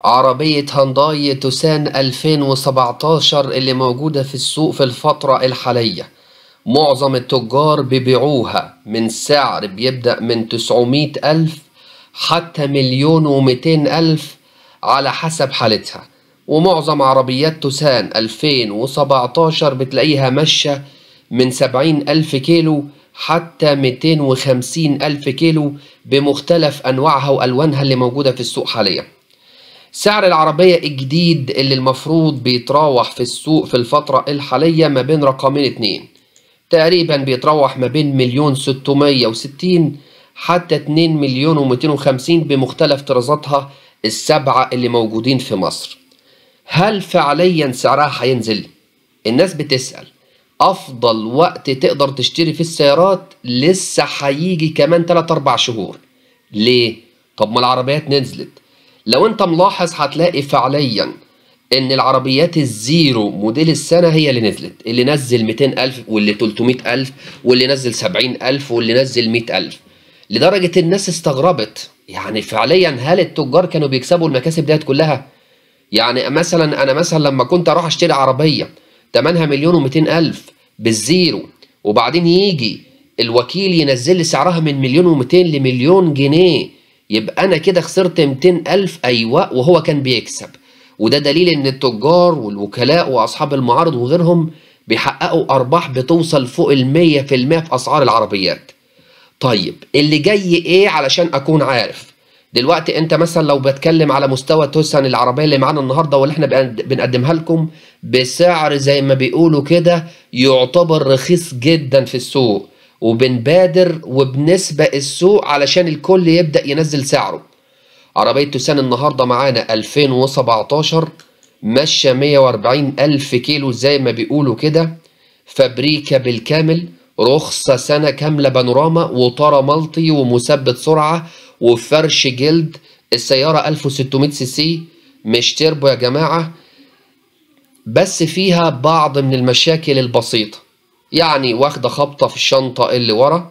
عربية هونداي توسان 2017 اللي موجودة في السوق في الفترة الحالية. معظم التجار بيبيعوها من سعر بيبدأ من 900 ألف حتى 1,200,000 على حسب حالتها. ومعظم عربيات توسان 2017 بتلاقيها ماشية من 70,000 كيلو حتى 250,000 كيلو بمختلف أنواعها وألوانها اللي موجودة في السوق حاليا. سعر العربية الجديد اللي المفروض بيتراوح في السوق في الفترة الحالية ما بين رقمين اتنين، تقريبا بيتراوح ما بين 1,660,000 حتى 2,250,000 بمختلف طرازاتها السبعة اللي موجودين في مصر. هل فعليا سعرها هينزل؟ الناس بتسأل. أفضل وقت تقدر تشتري في السيارات لسه هيجي كمان 3-4 شهور. ليه؟ طب ما العربيات نزلت. لو انت ملاحظ هتلاقي فعليا ان العربيات الزيرو موديل السنة هي اللي نزلت، اللي نزل 200,000 واللي 300,000 واللي نزل 70,000 واللي نزل 100,000، لدرجة الناس استغربت. يعني فعليا هل التجار كانوا بيكسبوا المكاسب ديت كلها؟ يعني انا مثلا لما كنت اروح اشتري عربية تمنها 1,200,000 بالزيرو، وبعدين يجي الوكيل ينزل لي سعرها من 1,200,000 لمليون جنيه، يبقى أنا كده خسرت 200,000. أيوة، وهو كان بيكسب. وده دليل إن التجار والوكلاء وأصحاب المعارض وغيرهم بيحققوا أرباح بتوصل فوق 100% في أسعار العربيات. طيب اللي جاي إيه علشان أكون عارف؟ دلوقتي أنت مثلا لو بتكلم على مستوى توسان العربية اللي معانا النهاردة واللي إحنا بنقدمها لكم بسعر زي ما بيقولوا كده يعتبر رخيص جدا في السوق، وبنبادر وبنسبق السوق علشان الكل يبدأ ينزل سعره. عربية توسان النهاردة معانا 2017 ماشية 140,000 كيلو زي ما بيقولوا كده، فابريكا بالكامل، رخصة سنة كاملة بانوراما وطارة ملطي ومثبت سرعة وفرش جلد. السيارة 1600 سي سي، مش تربو يا جماعة، بس فيها بعض من المشاكل البسيطة. يعني واخدة خبطة في الشنطة اللي ورا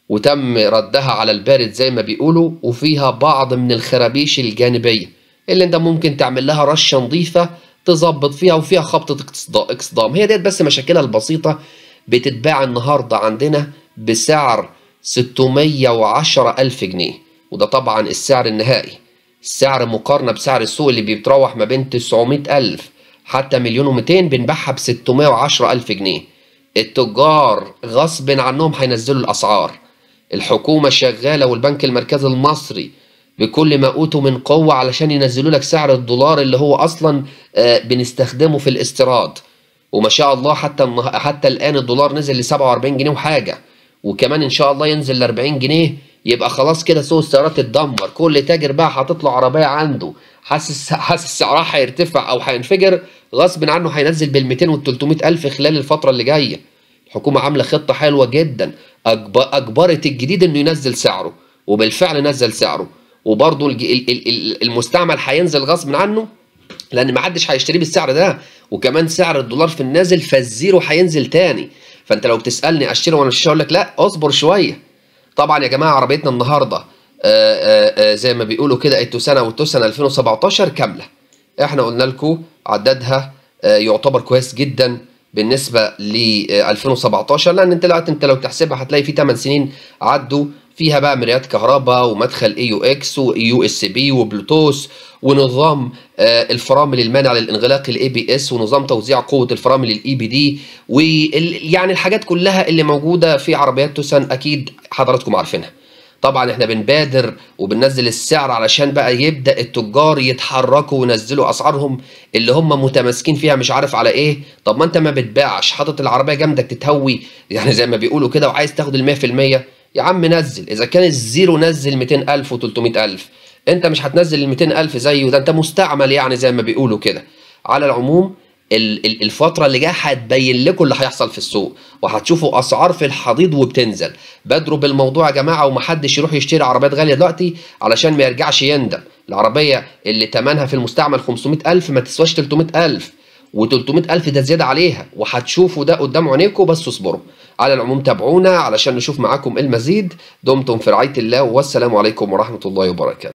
وتم ردها على البارد زي ما بيقولوا، وفيها بعض من الخرابيش الجانبية اللي انت ممكن تعمل لها رشة نظيفة تظبط فيها، وفيها خبطة اكسدام. هي ديت بس مشاكلها البسيطة. بتتباع النهاردة عندنا بسعر 610,000 جنيه، وده طبعا السعر النهائي. السعر مقارنة بسعر السوق اللي بيتراوح ما بين 900,000 حتى 1,200,000 بنبيعها ب 610,000 جنيه. التجار غصب عنهم هينزلوا الأسعار. الحكومة شغالة والبنك المركزي المصري بكل ما أوتوا من قوة علشان ينزلوا لك سعر الدولار اللي هو أصلا بنستخدمه في الاستيراد. وما شاء الله حتى الآن الدولار نزل ل 47 جنيه وحاجة، وكمان إن شاء الله ينزل ل 40 جنيه. يبقى خلاص كده سوق السيارات اتدمر. كل تاجر بقى هتطلع عربية عنده حاسس سعرها هيرتفع أو هينفجر، غصب عنه هينزل بال 200 وال 300,000 خلال الفترة اللي جاية. الحكومة عاملة خطة حلوة جدا، أجبرت الجديد إنه ينزل سعره، وبالفعل نزل سعره. وبرضه المستعمل هينزل غصب عنه لأن محدش هيشتريه بالسعر ده، وكمان سعر الدولار في النازل، فالزيرو هينزل تاني. فأنت لو بتسألني أشتري وأنا مش هقول لك لا، أصبر شوية. طبعا يا جماعة عربيتنا النهاردة زي ما بيقولوا كده التوسان والتوسان 2017 كاملة. احنا قلنا لكم عددها يعتبر كويس جدا بالنسبة ل 2017، لأن انت لو تحسبها هتلاقي في 8 سنين عدوا فيها بقى مرايات كهرباء ومدخل AUX وUSB وبلوتوث ونظام الفرامل المانع للانغلاق ABS ونظام توزيع قوة الفرامل EBD، ويعني الحاجات كلها اللي موجودة في عربيات توسان أكيد حضراتكم عارفينها. طبعا احنا بنبادر وبننزل السعر علشان بقى يبدأ التجار يتحركوا وينزلوا اسعارهم اللي هم متماسكين فيها مش عارف على ايه. طب ما انت ما بتباعش، حاطط العربية جنبك تتهوي يعني زي ما بيقولوا كده، وعايز تاخد ال100%. يا عم نزل. اذا كان الزيرو نزل 200,000 و300,000، انت مش هتنزل ال 200,000 زيه، ده انت مستعمل يعني زي ما بيقولوا كده. على العموم الفترة اللي جاية هتبين لكم اللي هيحصل في السوق، وهتشوفوا أسعار في الحضيض وبتنزل. بادروا بالموضوع يا جماعة، ومحدش يروح يشتري عربيات غالية دلوقتي علشان ما يرجعش يندم. العربية اللي تمنها في المستعمل 500,000 ما تسواش 300,000، و300,000 ده زيادة عليها، وهتشوفوا ده قدام عينيكم. بس اصبروا. على العموم تابعونا علشان نشوف معاكم المزيد. دمتم في رعاية الله، والسلام عليكم ورحمة الله وبركاته.